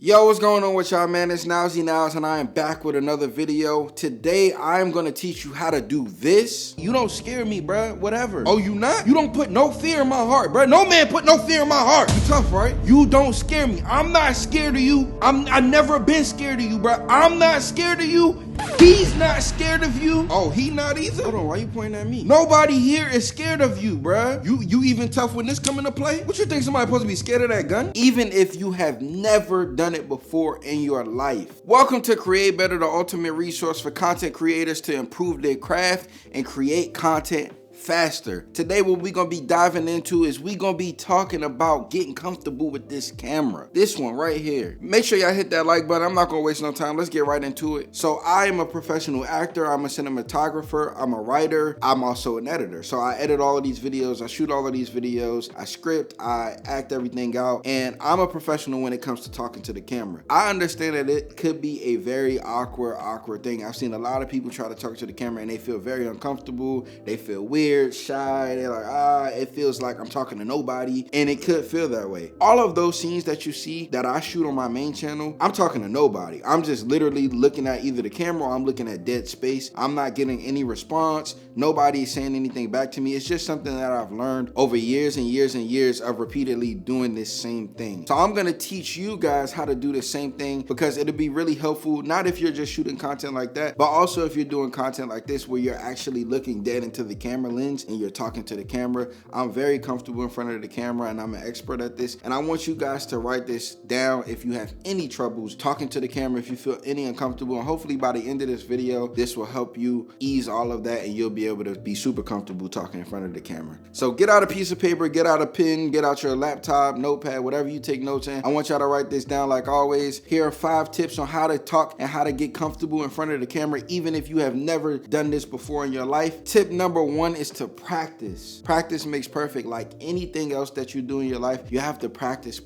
Yo, what's going on with y'all, man? It's Nileseyyniles and I am back with another video. Today, I am gonna teach you how to do this. You don't scare me, bruh, whatever. Oh, you not? You don't put no fear in my heart, bruh. No man put no fear in my heart. You tough, right? You don't scare me. I'm not scared of you. I never been scared of you, bruh. I'm not scared of you. He's not scared of you. Oh, he not either? Hold on, why you pointing at me? Nobody here is scared of you, bruh. You even tough when this come into play? What you think somebody supposed to be scared of that gun? Even if you have never done it before in your life. Welcome to Create Better, the ultimate resource for content creators to improve their craft and create content faster. Today what we're gonna be diving into is we gonna be talking about getting comfortable with this camera. This one right here. Make sure y'all hit that like button. I'm not gonna waste no time. Let's get right into it. So I am a professional actor. I'm a cinematographer. I'm a writer. I'm also an editor. So I edit all of these videos. I shoot all of these videos. I script. I act everything out. And I'm a professional when it comes to talking to the camera. I understand that it could be a very awkward thing. I've seen a lot of people try to talk to the camera and they feel very uncomfortable. They feel weird, shy. They're like, it feels like I'm talking to nobody, and it could feel that way. All of those scenes that you see that I shoot on my main channel, I'm talking to nobody. I'm just literally looking at either the camera or I'm looking at dead space. I'm not getting any response. Nobody's saying anything back to me. It's just something that I've learned over years and years and years of repeatedly doing this same thing. So I'm gonna teach you guys how to do the same thing because it'll be really helpful, not if you're just shooting content like that, but also if you're doing content like this where you're actually looking dead into the camera lens and you're talking to the camera. I'm very comfortable in front of the camera and I'm an expert at this. And I want you guys to write this down if you have any troubles talking to the camera, if you feel any uncomfortable. And hopefully by the end of this video, this will help you ease all of that and you'll be able to be super comfortable talking in front of the camera. So get out a piece of paper, get out a pen, get out your laptop, notepad, whatever you take notes in. I want y'all to write this down like always. Here are 5 tips on how to talk and how to get comfortable in front of the camera, even if you have never done this before in your life. Tip number 1 is to practice. Practice makes perfect. Like anything else that you do in your life, you have to practice.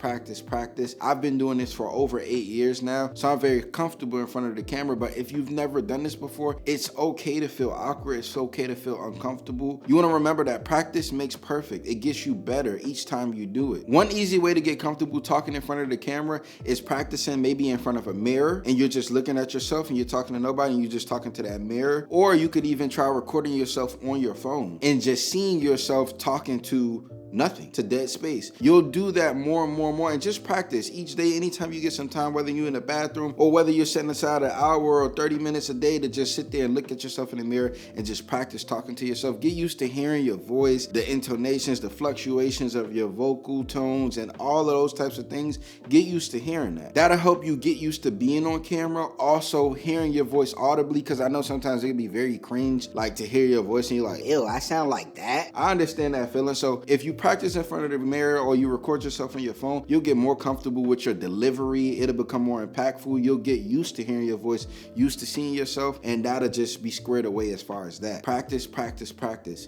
I've been doing this for over 8 years now, so I'm very comfortable in front of the camera. But if you've never done this before, it's okay to feel awkward. It's okay to feel uncomfortable. You want to remember that practice makes perfect. It gets you better each time you do it. One easy way to get comfortable talking in front of the camera is practicing maybe in front of a mirror and you're just looking at yourself and you're talking to nobody and you're just talking to that mirror. Or you could even try recording yourself on your phone and just seeing yourself talking to nothing, to dead space. You'll do that more and more and just practice each day. Anytime you get some time, whether you're in the bathroom or whether you're setting aside an hour or 30 minutes a day to just sit there and look at yourself in the mirror and just practice talking to yourself. Get used to hearing your voice, the intonations, the fluctuations of your vocal tones and all of those types of things. Get used to hearing that. That'll help you get used to being on camera. Also hearing your voice audibly, because I know sometimes it can be very cringe, like to hear your voice and you're like, ew, I sound like that. I understand that feeling. So if you practice in front of the mirror or you record yourself on your phone, you'll get more comfortable with your delivery. It'll become more impactful. You'll get used to hearing your voice, used to seeing yourself, and that'll just be squared away as far as that. Practice.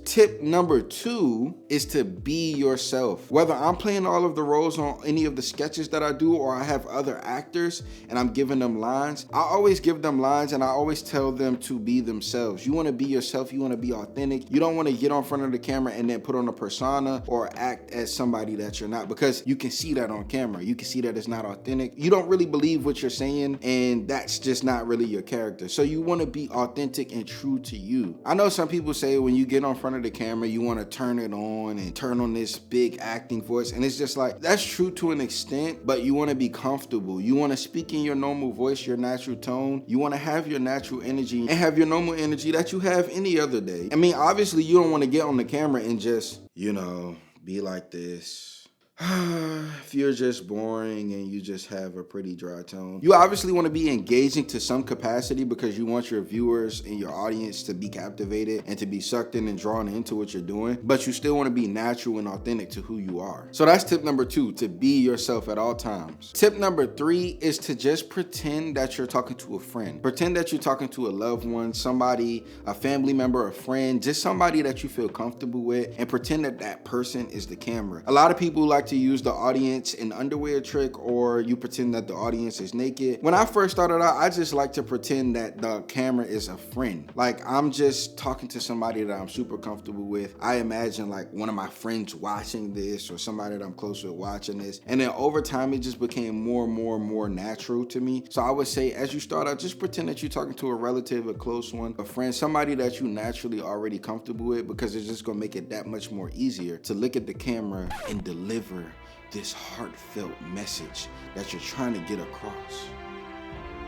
Tip number 2 is to be yourself. Whether I'm playing all of the roles on any of the sketches that I do or I have other actors and I'm giving them lines, I always give them lines and I always tell them to be themselves. You want to be yourself. You want to be authentic. You don't want to get on front of the camera and then put on a persona or act as somebody that you're not, because you can see that on camera. You can see that it's not authentic. You don't really believe what you're saying and that's just not really your character. So you want to be authentic and true to you. I know some people say when you get on front of the camera, you want to turn it on and turn on this big acting voice. And it's just like, that's true to an extent, but you want to be comfortable. You want to speak in your normal voice, your natural tone. You want to have your natural energy and have your normal energy that you have any other day. I mean, obviously you don't want to get on the camera and just, be like this. If you're just boring and you just have a pretty dry tone. You obviously want to be engaging to some capacity because you want your viewers and your audience to be captivated and to be sucked in and drawn into what you're doing, but you still want to be natural and authentic to who you are. So that's tip number 2, to be yourself at all times. Tip number 3 is to just pretend that you're talking to a friend. Pretend that you're talking to a loved one, somebody, a family member, a friend, just somebody that you feel comfortable with, and pretend that that person is the camera. A lot of people like like to use the audience in underwear trick, or you pretend that the audience is naked. When I first started out, I just like to pretend that the camera is a friend. Like I'm just talking to somebody that I'm super comfortable with. I imagine like one of my friends watching this, or somebody that I'm close with watching this. And then over time, it just became more and more natural to me. So I would say as you start out, just pretend that you're talking to a relative, a close one, a friend, somebody that you naturally already comfortable with, because it's just gonna make it that much more easier to look at the camera and deliver this heartfelt message that you're trying to get across.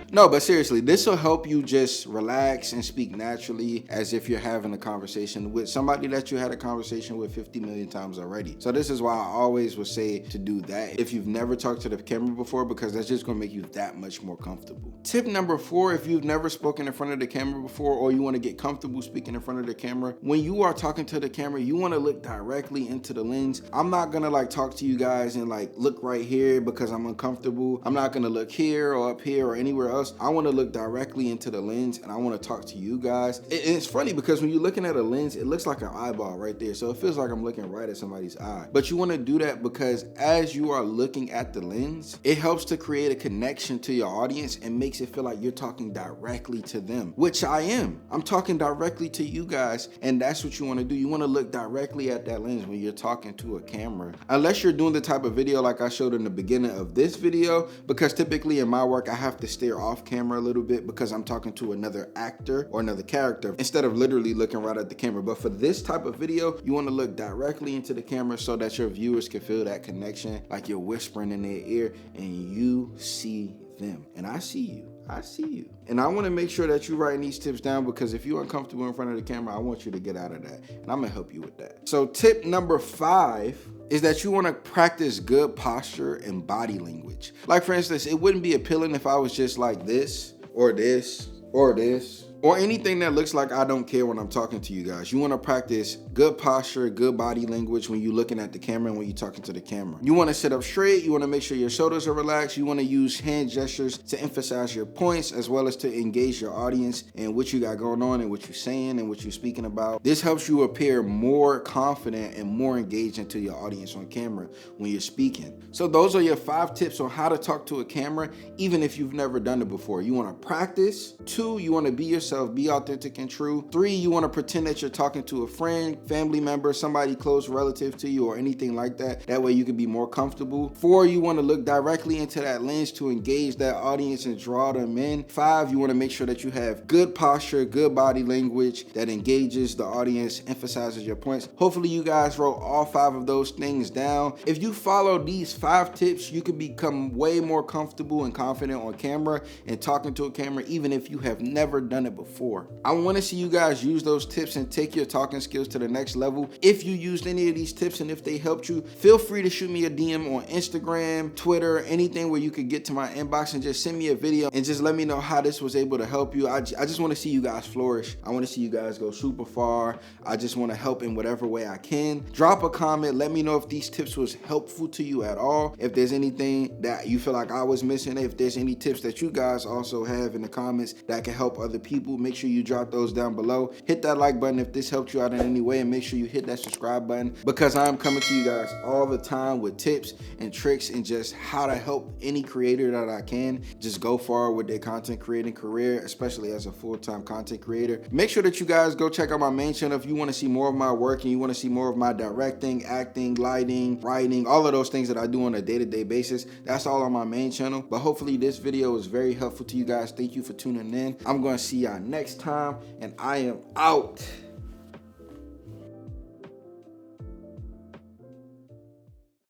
No, but seriously, this will help you just relax and speak naturally as if you're having a conversation with somebody that you had a conversation with 50 million times already. So this is why I always would say to do that if you've never talked to the camera before, because that's just gonna make you that much more comfortable. Tip number 4, if you've never spoken in front of the camera before, or you wanna get comfortable speaking in front of the camera, when you are talking to the camera, you wanna look directly into the lens. I'm not gonna like talk to you guys and like look right here because I'm uncomfortable. I'm not gonna look here or up here or anywhere else. I want to look directly into the lens, and I want to talk to you guys. It's funny because when you're looking at a lens, it looks like an eyeball right there. So it feels like I'm looking right at somebody's eye. But you want to do that because as you are looking at the lens, it helps to create a connection to your audience and makes it feel like you're talking directly to them, which I am. I'm talking directly to you guys, and that's what you want to do. You want to look directly at that lens when you're talking to a camera. Unless you're doing the type of video like I showed in the beginning of this video, because typically in my work, I have to stare off camera a little bit because I'm talking to another actor or another character instead of literally looking right at the camera. But for this type of video, you want to look directly into the camera so that your viewers can feel that connection, like you're whispering in their ear and you see them. And I see you. I see you. And I want to make sure that you're writing these tips down, because if you're uncomfortable in front of the camera, I want you to get out of that. And I'm going to help you with that. So tip number 5 is that you want to practice good posture and body language. Like for instance, it wouldn't be appealing if I was just like this or this or this, or anything that looks like I don't care when I'm talking to you guys. You want to practice good posture, good body language when you're looking at the camera and when you're talking to the camera. You want to sit up straight. You want to make sure your shoulders are relaxed. You want to use hand gestures to emphasize your points, as well as to engage your audience and what you got going on and what you're saying and what you're speaking about. This helps you appear more confident and more engaging to your audience on camera when you're speaking. So those are your 5 tips on how to talk to a camera, even if you've never done it before. You want to practice. 2, you want to be yourself, be authentic and true. 3, you want to pretend that you're talking to a friend, family member, somebody close relative to you, or anything like that. That way you can be more comfortable. 4, you want to look directly into that lens to engage that audience and draw them in. 5, you want to make sure that you have good posture, good body language that engages the audience, emphasizes your points. Hopefully you guys wrote all 5 of those things down. If you follow these 5 tips, you can become way more comfortable and confident on camera and talking to a camera, even if you have never done it before. I want to see you guys use those tips and take your talking skills to the next level. If you used any of these tips and if they helped you, feel free to shoot me a DM on Instagram, Twitter, anything where you could get to my inbox and just send me a video and just let me know how this was able to help you. I just want to see you guys flourish. I want to see you guys go super far. I just want to help in whatever way I can. Drop a comment. Let me know if these tips was helpful to you at all. If there's anything that you feel like I was missing, if there's any tips that you guys also have in the comments that can help other people, make sure you drop those down below. Hit that like button if this helped you out in any way, and make sure you hit that subscribe button, because I'm coming to you guys all the time with tips and tricks and just how to help any creator that I can just go far with their content creating career, especially as a full-time content creator. Make sure that you guys go check out my main channel if you want to see more of my work and you want to see more of my directing, acting, lighting, writing, all of those things that I do on a day-to-day basis. That's all on my main channel. But hopefully this video is very helpful to you guys. Thank you for tuning in. I'm going to see y'all next time, and I am out.